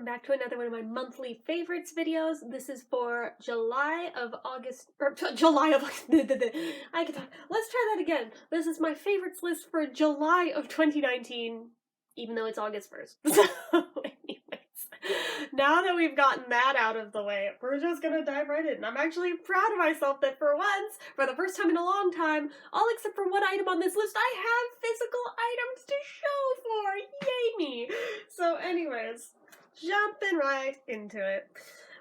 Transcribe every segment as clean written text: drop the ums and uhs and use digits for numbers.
back to another one of my monthly favorites videos. This is for July of August, or July of, I can talk. Let's try that again. This is my favorites list for July of 2019, even though it's August 1st. So, anyways, now that we've gotten that out of the way, we're just gonna dive right in. I'm actually proud of myself that for once, for the first time in a long time, all except for one item on this list, I have physical items to show for. Yay me! So anyways, jumping right into it.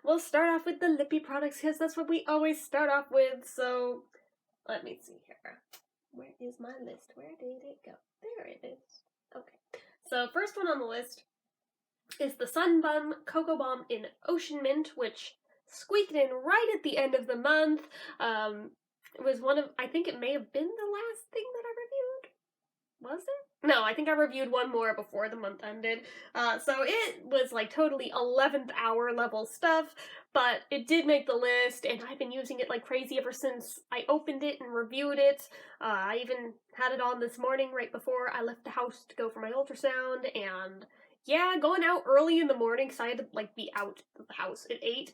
We'll start off with the lippy products because that's what we always start off with. So let me see here. Where is my list? Where did it go? There it is. Okay. So first one on the list is the Sunbum Cocoa Bomb in Ocean Mint, which squeaked in right at the end of the month. It was one of, I think it may have been the last thing that I reviewed. Was it? No, I think I reviewed one more before the month ended. So it was like totally 11th hour level stuff, but it did make the list, and I've been using it like crazy ever since I opened it and reviewed it. I even had it on this morning right before I left the house to go for my ultrasound, and yeah, going out early in the morning because I had to like be out of the house at 8.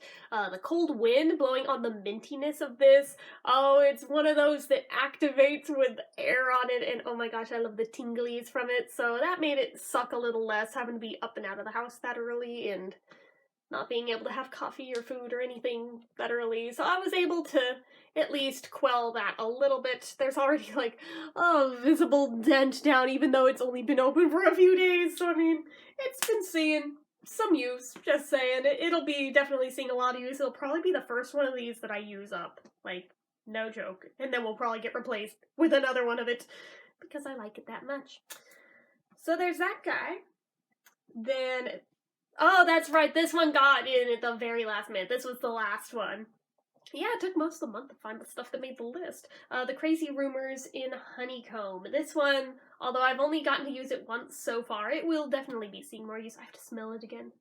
The cold wind blowing on the mintiness of this. Oh, it's one of those that activates with air on it, and oh my gosh, I love the tinglies from it. So that made it suck a little less, having to be up and out of the house that early and not being able to have coffee or food or anything that early. So I was able to at least quell that a little bit. There's already like a visible dent down, even though it's only been open for a few days. So I mean, it's been seeing some use, just saying. It'll be definitely seeing a lot of use. It'll probably be the first one of these that I use up. Like, no joke. And then we'll probably get replaced with another one of it because I like it that much. So there's that guy. Then, oh, that's right, this one got in at the very last minute. This was the last one. Yeah, it took most of the month to find the stuff that made the list. The Crazy Rumors in Honeycomb. This one, although I've only gotten to use it once so far, it will definitely be seeing more use. I have to smell it again.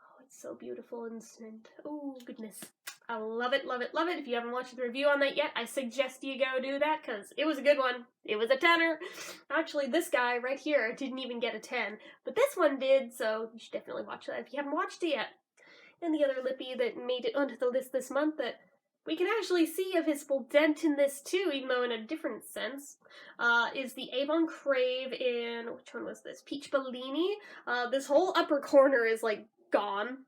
Oh, it's so beautiful and scent. Oh, goodness. I love it, love it, love it. If you haven't watched the review on that yet, I suggest you go do that, because it was a good one. It was a 10er. Actually, this guy right here didn't even get a 10, but this one did, so you should definitely watch that if you haven't watched it yet. And the other lippy that made it onto the list this month that we can actually see a visible dent in this too, even though in a different sense, is the Avon Crave in, which one was this? Peach Bellini. This whole upper corner is like gone.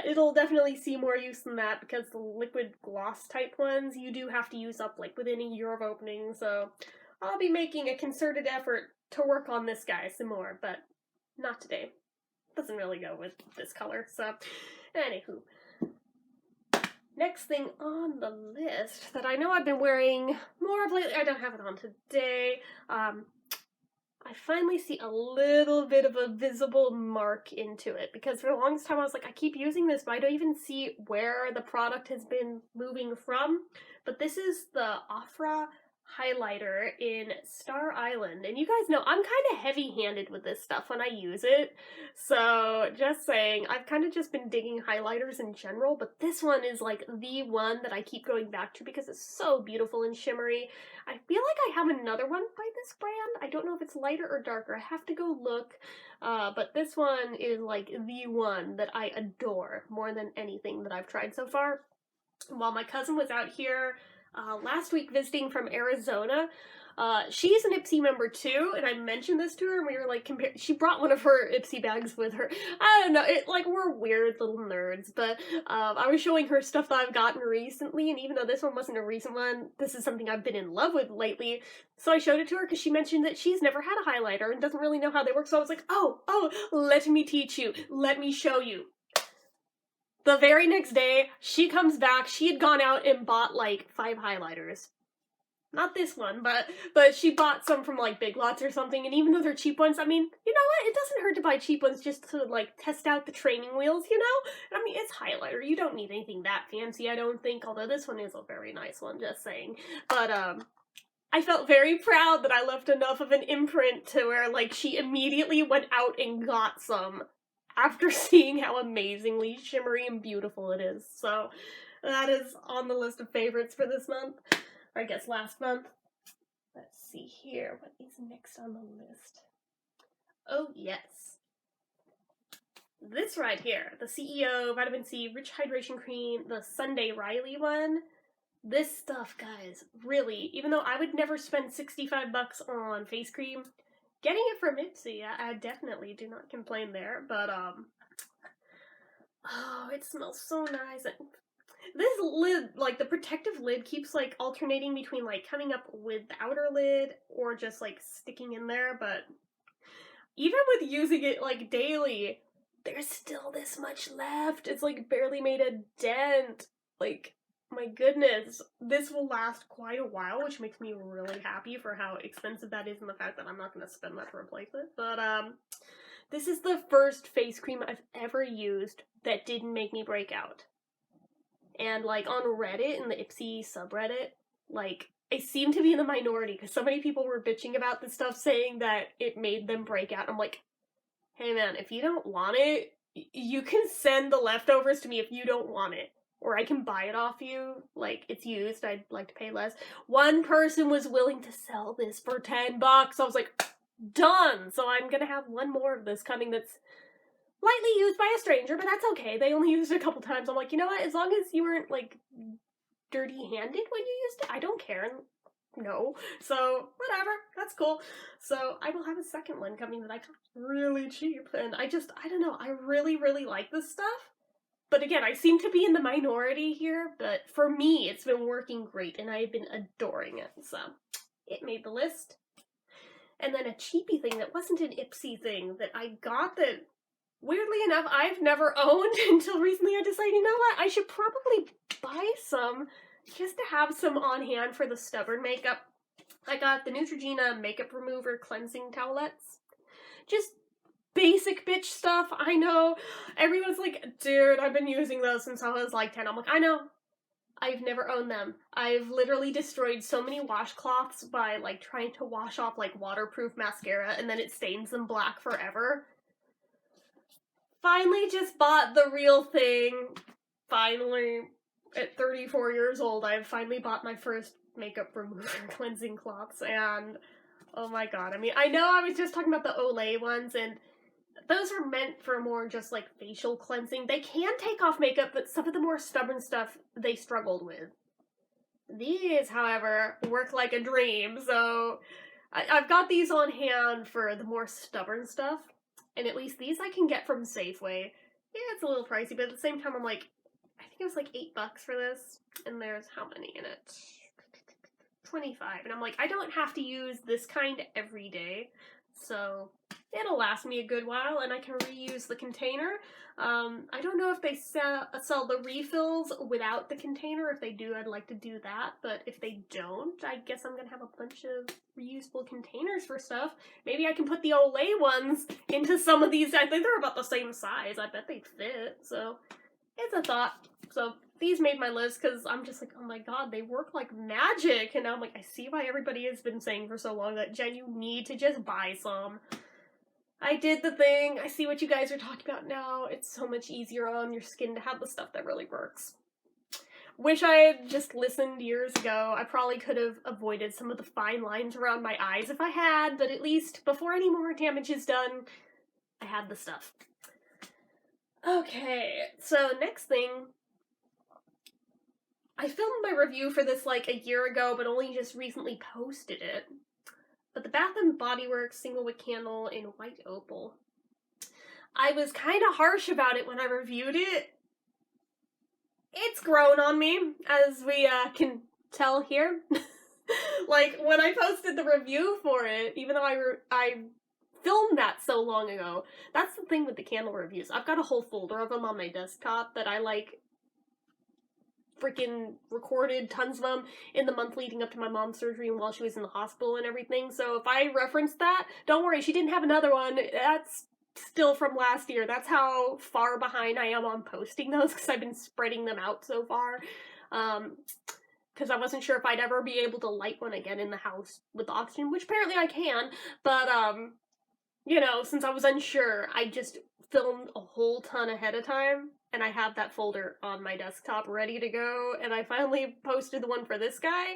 It'll definitely see more use than that because the liquid gloss type ones you do have to use up like within a year of opening, so I'll be making a concerted effort to work on this guy some more, but not today. Doesn't really go with this color, so anywho. Next thing on the list that I know I've been wearing more of lately, I don't have it on today, I finally see a little bit of a visible mark into it, because for the longest time I was like, I keep using this, but I don't even see where the product has been moving from. But this is the Afra highlighter in Star Island, and you guys know I'm kind of heavy-handed with this stuff when I use it, so just saying, I've kind of just been digging highlighters in general, but this one is like the one that I keep going back to because it's so beautiful and shimmery. I feel like I have another one by this brand. I don't know if it's lighter or darker. I have to go look, but this one is like the one that I adore more than anything that I've tried so far. While my cousin was out here last week visiting from Arizona, she's an Ipsy member too, and I mentioned this to her, and we were like, she brought one of her Ipsy bags with her. I don't know, like, we're weird little nerds, but I was showing her stuff that I've gotten recently, and even though this one wasn't a recent one, this is something I've been in love with lately, so I showed it to her because she mentioned that she's never had a highlighter and doesn't really know how they work, so I was like, oh, let me teach you, let me show you. The very next day, she comes back, she had gone out and bought like 5 highlighters. Not this one, but she bought some from like Big Lots or something, and even though they're cheap ones, I mean, you know what? It doesn't hurt to buy cheap ones just to like test out the training wheels, you know? I mean, it's highlighter. You don't need anything that fancy, I don't think, although this one is a very nice one, just saying. But I felt very proud that I left enough of an imprint to where like she immediately went out and got some after seeing how amazingly shimmery and beautiful it is. So that is on the list of favorites for this month, or I guess last month. Let's see here, what is next on the list? Oh yes, this right here, the CEO Vitamin C Rich Hydration Cream, the Sunday Riley one, this stuff, guys, really, even though I would never spend 65 bucks on face cream, getting it from Ipsy, I definitely do not complain there, but, oh, it smells so nice. And this lid, like, the protective lid keeps, like, alternating between, like, coming up with the outer lid or just, like, sticking in there, but even with using it, like, daily, there's still this much left. It's, like, barely made a dent. Like, my goodness, this will last quite a while, which makes me really happy for how expensive that is and the fact that I'm not going to spend that to replace it. But, this is the first face cream I've ever used that didn't make me break out. And, like, on Reddit, in the Ipsy subreddit, like, I seem to be in the minority, because so many people were bitching about this stuff, saying that it made them break out. I'm like, hey man, if you don't want it, you can send the leftovers to me if you don't want it. Or I can buy it off you, like, it's used, I'd like to pay less. One person was willing to sell this for 10 bucks, I was like, done! So I'm gonna have one more of this coming that's lightly used by a stranger, but that's okay. They only used it a couple times. I'm like, you know what? As long as you weren't, like, dirty-handed when you used it, I don't care. No. So, whatever. That's cool. So, I will have a second one coming that I got really cheap. And I don't know. I really, really like this stuff. But again, I seem to be in the minority here. But for me, it's been working great. And I've been adoring it. So, it made the list. And then a cheapy thing that wasn't an Ipsy thing that I got that, weirdly enough, I've never owned until recently. I decided, you know what, I should probably buy some just to have some on hand for the stubborn makeup. I got the Neutrogena Makeup Remover Cleansing Towelettes. Just basic bitch stuff, I know. Everyone's like, dude, I've been using those since I was like 10. I'm like, I know. I've never owned them. I've literally destroyed so many washcloths by, like, trying to wash off, like, waterproof mascara and then it stains them black forever. Finally just bought the real thing. Finally, at 34 years old, I've finally bought my first makeup remover cleansing cloths, and oh my god, I mean, I know I was just talking about the Olay ones, and those are meant for more just, like, facial cleansing. They can take off makeup, but some of the more stubborn stuff they struggled with. These, however, work like a dream, so I've got these on hand for the more stubborn stuff. And at least these I can get from Safeway. Yeah, it's a little pricey, but at the same time I'm like, I think it was like $8 for this. And there's how many in it? 25. And I'm like, I don't have to use this kind every day. So it'll last me a good while and I can reuse the container. I don't know if they sell the refills without the container. If they do, I'd like to do that. But if they don't, I guess I'm going to have a bunch of reusable containers for stuff. Maybe I can put the Olay ones into some of these. I think they're about the same size. I bet they'd fit. So it's a thought. So these made my list because I'm just like, oh my god, they work like magic. And now I'm like, I see why everybody has been saying for so long that, Jen, you need to just buy some. I did the thing. I see what you guys are talking about now. It's so much easier on your skin to have the stuff that really works. Wish I had just listened years ago. I probably could have avoided some of the fine lines around my eyes if I had, but at least before any more damage is done, I had the stuff. Okay, so next thing. I filmed my review for this like a year ago, but only just recently posted it. But the Bath & Body Works Single Wick Candle in White Opal. I was kind of harsh about it when I reviewed it. It's grown on me, as we can tell here. Like, when I posted the review for it, even though I filmed that so long ago, that's the thing with the candle reviews. I've got a whole folder of them on my desktop that I, like, freaking recorded tons of them in the month leading up to my mom's surgery and while she was in the hospital and everything. So if I reference that, don't worry, she didn't have another one. That's still from last year. That's how far behind I am on posting those because I've been spreading them out so far. Because I wasn't sure if I'd ever be able to light one again in the house with oxygen, which apparently I can. But, you know, since I was unsure, I just filmed a whole ton ahead of time. And I have that folder on my desktop ready to go, and I finally posted the one for this guy.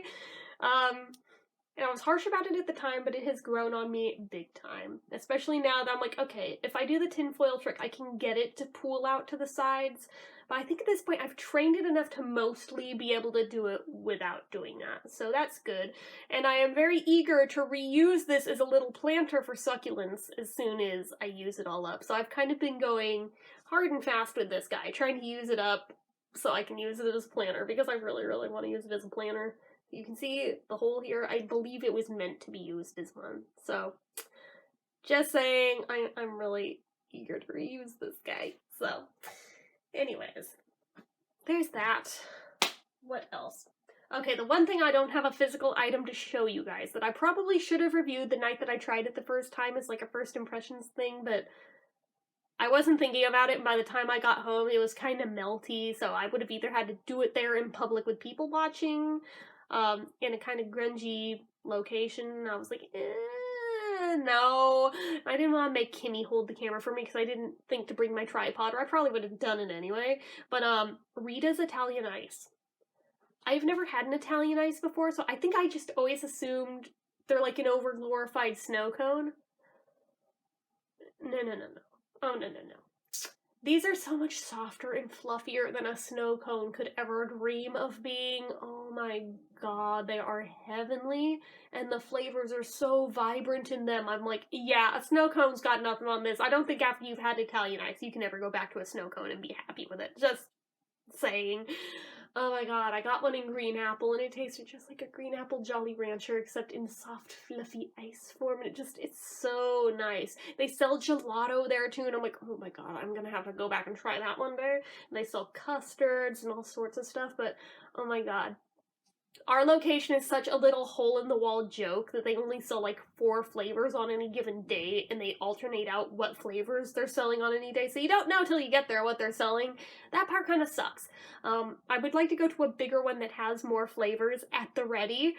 And I was harsh about it at the time, but it has grown on me big time. Especially now that I'm like, okay, if I do the tinfoil trick, I can get it to pool out to the sides. But I think at this point I've trained it enough to mostly be able to do it without doing that. So that's good. And I am very eager to reuse this as a little planter for succulents as soon as I use it all up. So I've kind of been going hard and fast with this guy, trying to use it up so I can use it as a planter, because I really, really want to use it as a planter. You can see the hole here. I believe it was meant to be used as one. So, just saying, I'm really eager to reuse this guy. So, anyways, there's that. What else? Okay, the one thing I don't have a physical item to show you guys that I probably should have reviewed the night that I tried it the first time is like a first impressions thing, but I wasn't thinking about it, and by the time I got home, it was kind of melty, so I would have either had to do it there in public with people watching, in a kind of grungy location. I was like, no. I didn't want to make Kimmy hold the camera for me because I didn't think to bring my tripod, or I probably would have done it anyway. But, Rita's Italian Ice. I've never had an Italian Ice before, so I think I just always assumed they're like an over-glorified snow cone. No. Oh, no. These are so much softer and fluffier than a snow cone could ever dream of being. Oh my god, they are heavenly, and the flavors are so vibrant in them. I'm like, yeah, a snow cone's got nothing on this. I don't think after you've had Italian Ice, you can ever go back to a snow cone and be happy with it. Just saying. Oh my god, I got one in green apple, and it tasted just like a green apple Jolly Rancher, except in soft, fluffy ice form, and it's so nice. They sell gelato there, too, and I'm like, oh my god, I'm gonna have to go back and try that one day. And they sell custards and all sorts of stuff, but oh my god. Our location is such a little hole-in-the-wall joke that they only sell like 4 flavors on any given day, and they alternate out what flavors they're selling on any day, so you don't know till you get there what they're selling. That part kind of sucks. I would like to go to a bigger one that has more flavors at the ready,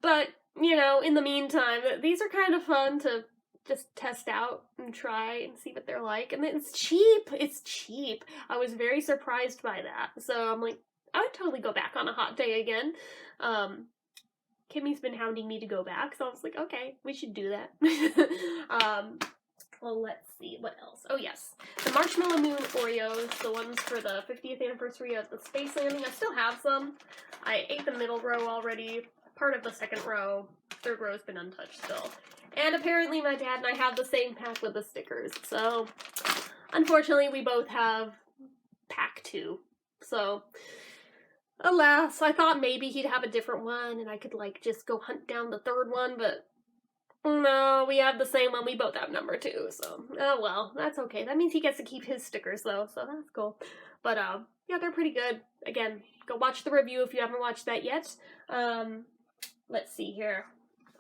but, you know, in the meantime, these are kind of fun to just test out and try and see what they're like, and it's cheap! It's cheap! I was very surprised by that, so I'm like, I would totally go back on a hot day again. Kimmy's been hounding me to go back, so I was like, okay, we should do that. Well, let's see, what else? Oh, yes. The Marshmallow Moon Oreos, the ones for the 50th anniversary of the space landing. I still have some. I ate the middle row already, part of the second row. Third row's been untouched still. And apparently my dad and I have the same pack with the stickers, so unfortunately we both have pack 2. So, alas, I thought maybe he'd have a different one and I could, like, just go hunt down the third one, but no, we have the same one. We both have number 2, so, oh well, that's okay. That means he gets to keep his stickers, though, so that's cool. But, yeah, they're pretty good. Again, go watch the review if you haven't watched that yet. Let's see here.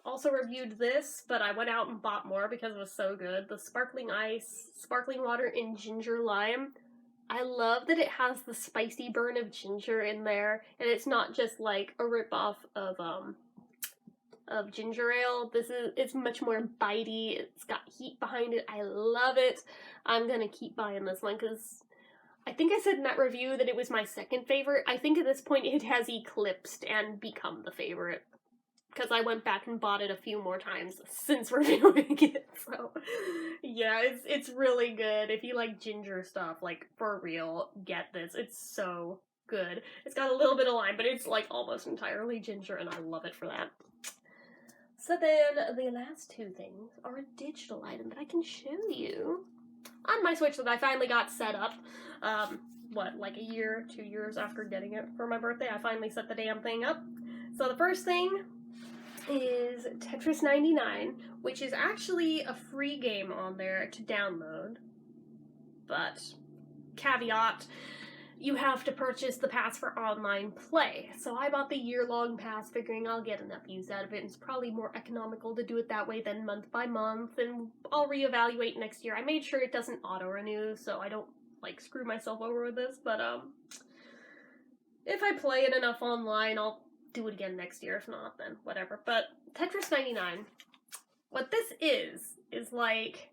Also reviewed this, but I went out and bought more because it was so good. The Sparkling Ice, Sparkling Water, and Ginger Lime. I love that it has the spicy burn of ginger in there, and it's not just like a ripoff of ginger ale. It's much more bitey. It's got heat behind it. I love it. I'm gonna keep buying this one because I think I said in that review that it was my second favorite. I think at this point it has eclipsed and become the favorite, because I went back and bought it a few more times since reviewing it, so yeah, it's really good. If you like ginger stuff, like, for real, get this. It's so good. It's got a little bit of lime, but it's, like, almost entirely ginger, and I love it for that. So then, the last 2 things are a digital item that I can show you on my Switch that I finally got set up. Like a year, 2 years after getting it for my birthday, I finally set the damn thing up. So the first thing is Tetris 99, which is actually a free game on there to download, but caveat, you have to purchase the pass for online play. So I bought the year-long pass figuring I'll get enough use out of it, and it's probably more economical to do it that way than month by month, and I'll reevaluate next year. I made sure it doesn't auto-renew, so I don't, like, screw myself over with this, but if I play it enough online, I'll do it again next year. If not, then whatever. But Tetris 99, what this is like,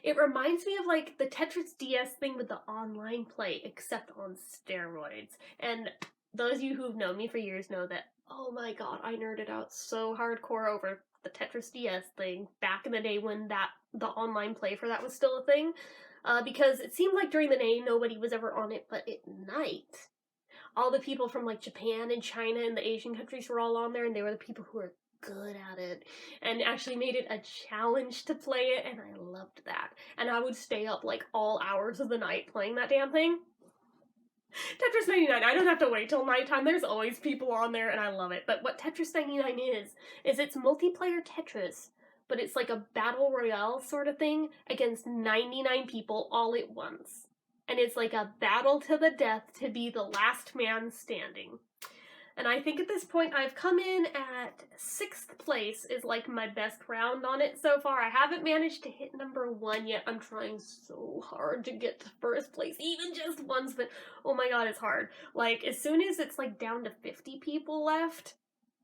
it reminds me of like the Tetris DS thing with the online play, except on steroids. And those of you who've known me for years know that Oh my god, I nerded out so hardcore over the Tetris DS thing back in the day when the online play for that was still a thing. Because it seemed like during the day nobody was ever on it, but at night, all the people from like Japan and China and the Asian countries were all on there, and they were the people who were good at it and actually made it a challenge to play it, and I loved that. And I would stay up like all hours of the night playing that damn thing. Tetris 99, I don't have to wait till nighttime. There's always people on there, and I love it. But what Tetris 99 is it's multiplayer Tetris, but it's like a battle royale sort of thing against 99 people all at once. And it's like a battle to the death to be the last man standing. And I think at this point I've come in at 6th place is like my best round on it so far. I haven't managed to hit number 1 yet. I'm trying so hard to get to 1st place, even just once, but oh my god, it's hard. Like, as soon as it's like down to 50 people left,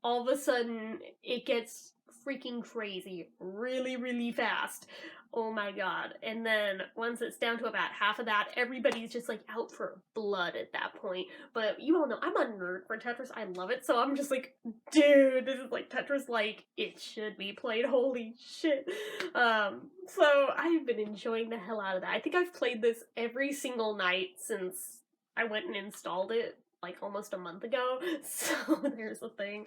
all of a sudden it gets freaking crazy really, really fast. Oh my god. And then once it's down to about half of that, everybody's just like out for blood at that point. But you all know I'm a nerd for Tetris. I love it. So I'm just like, dude, this is like Tetris like it should be played. Holy shit. So I've been enjoying the hell out of that. I think I've played this every single night since I went and installed it like almost a month ago, so there's the thing.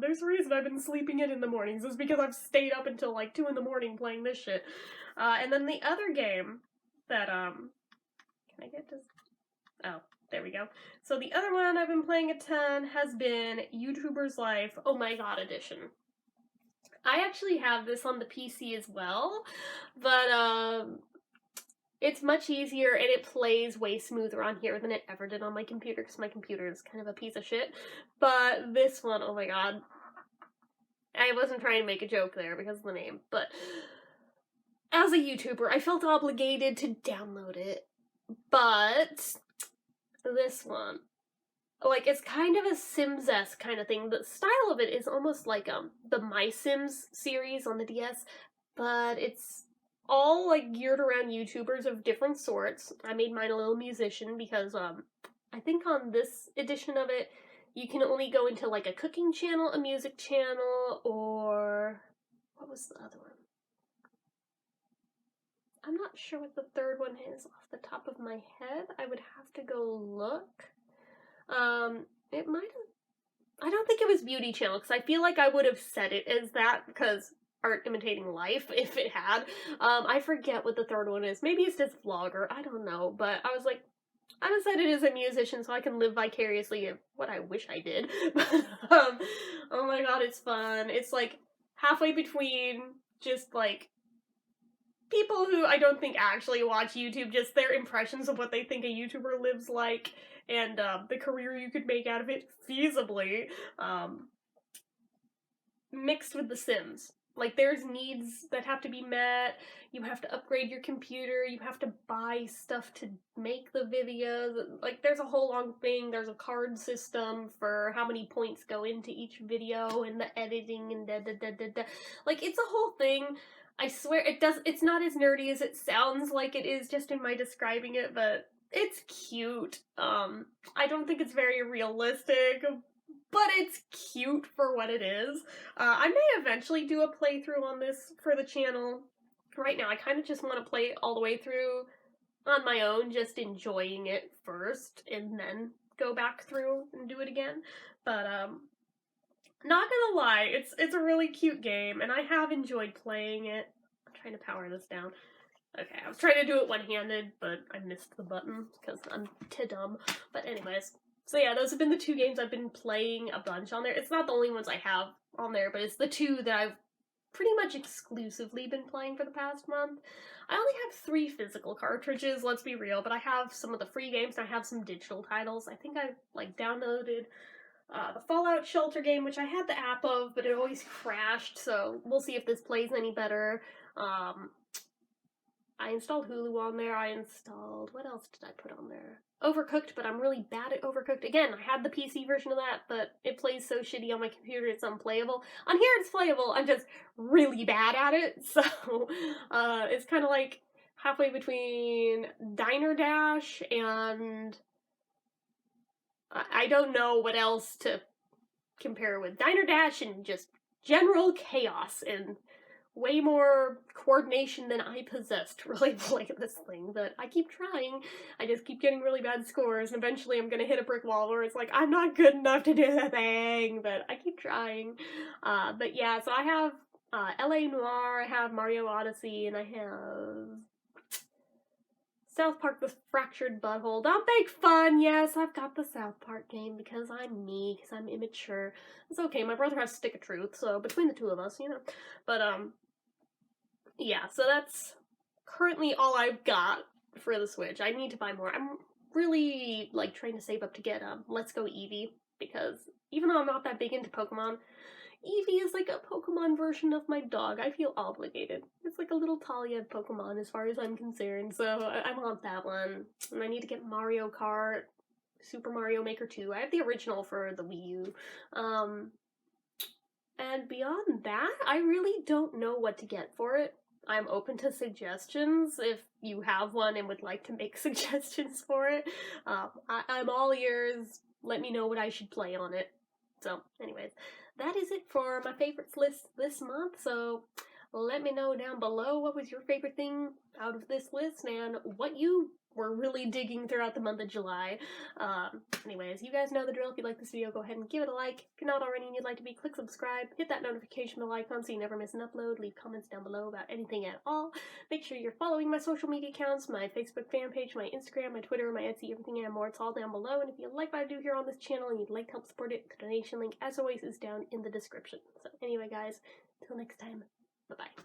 There's a reason I've been sleeping in the mornings, is because I've stayed up until like 2 in the morning playing this shit. And then the other game that, can I get this? Oh, there we go. So the other one I've been playing a ton has been YouTuber's Life Oh My God Edition. I actually have this on the PC as well, but, it's much easier and it plays way smoother on here than it ever did on my computer, because my computer is kind of a piece of shit. But this one, oh my god. I wasn't trying to make a joke there because of the name, but as a YouTuber, I felt obligated to download it. But this one, like, it's kind of a Sims-esque kind of thing. The style of it is almost like the My Sims series on the DS, but it's all like geared around YouTubers of different sorts. I made mine a little musician because I think on this edition of it you can only go into like a cooking channel, a music channel, or what was the other one? I'm not sure what the third one is off the top of my head. I would have to go look. It might have, I don't think it was beauty channel, because I feel like I would have said it as that because art imitating life if it had. I forget what the third one is. Maybe it's just vlogger. I don't know. But I was like, I'm excited as a musician so I can live vicariously of what I wish I did. But, oh my god, it's fun. It's like halfway between just like people who I don't think actually watch YouTube, just their impressions of what they think a YouTuber lives like, and the career you could make out of it feasibly, mixed with The Sims. Like, there's needs that have to be met, you have to upgrade your computer, you have to buy stuff to make the videos, like, there's a whole long thing, there's a card system for how many points go into each video, and the editing, and da-da-da-da-da. Like, it's a whole thing. I swear, it's not as nerdy as it sounds like it is just in my describing it, but it's cute. I don't think it's very realistic, but it's cute for what it is. I may eventually do a playthrough on this for the channel. Right now, I kind of just want to play it all the way through on my own, just enjoying it first, and then go back through and do it again. But, not gonna lie, it's a really cute game, and I have enjoyed playing it. I'm trying to power this down. Okay, I was trying to do it one-handed, but I missed the button, because I'm too dumb. But anyways, so yeah, those have been the 2 games I've been playing a bunch on there. It's not the only ones I have on there, but it's the 2 that I've pretty much exclusively been playing for the past month. I only have 3 physical cartridges, let's be real, but I have some of the free games, and I have some digital titles. I think I've, like, downloaded the Fallout Shelter game, which I had the app of, but it always crashed, so we'll see if this plays any better. I installed Hulu on there, I installed, what else did I put on there? Overcooked, but I'm really bad at Overcooked. Again, I had the PC version of that, but it plays so shitty on my computer it's unplayable. On here it's playable, I'm just really bad at it, so it's kind of like halfway between Diner Dash and I don't know what else to compare with Diner Dash and just general chaos and way more coordination than I possess to really play this thing, but I keep trying. I just keep getting really bad scores, and eventually I'm gonna hit a brick wall where it's like, I'm not good enough to do the thing, but I keep trying. But yeah, so I have LA Noire, I have Mario Odyssey, and I have South Park: The Fractured Butthole. Don't make fun! Yes, I've got the South Park game because I'm me, because I'm immature. It's okay, my brother has Stick of Truth, so between the two of us, you know. But, yeah, so that's currently all I've got for the Switch. I need to buy more. I'm really, like, trying to save up to get, Let's Go Eevee, because even though I'm not that big into Pokemon, Eevee is like a Pokemon version of my dog. I feel obligated. It's like a little Talia Pokemon as far as I'm concerned, so I want that one. And I need to get Mario Kart, Super Mario Maker 2. I have the original for the Wii U. And beyond that, I really don't know what to get for it. I'm open to suggestions if you have one and would like to make suggestions for it. I'm all ears. Let me know what I should play on it. So, anyways, that is it for my favorites list this month. So, let me know down below what was your favorite thing out of this list and what you were really digging throughout the month of July. Anyways, you guys know the drill. If you like this video, go ahead and give it a like. If you're not already and you'd like to be, click subscribe, hit that notification bell icon so you never miss an upload, leave comments down below about anything at all. Make sure you're following my social media accounts, my Facebook fan page, my Instagram, my Twitter, my Etsy, everything and more. It's all down below. And if you like what I do here on this channel and you'd like to help support it, the donation link, as always, is down in the description. So anyway, guys, until next time, bye-bye.